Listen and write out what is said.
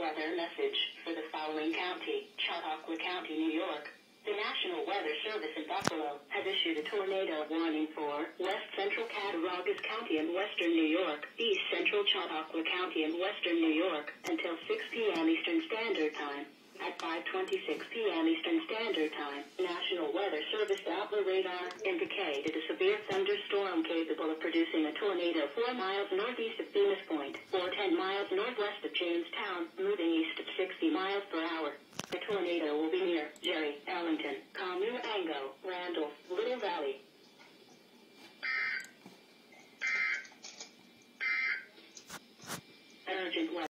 weather message for the following county: Chautauqua County, New York. The National Weather Service in Buffalo has issued a tornado warning for West Central Cattaraugus County and Western New York, East Central Chautauqua County and Western New York until 6 p.m. Eastern Standard Time. At 5:26 p.m. Eastern Standard Time, National Weather Service Doppler radar indicated a severe thunderstorm capable of producing a tornado 4 miles northeast of Venus Point, or 10 miles northwest of Jamestown, moving east at 60 miles per hour. The tornado will be near Jerry, Ellington, Camuango, Randolph, Little Valley. Urgent weather.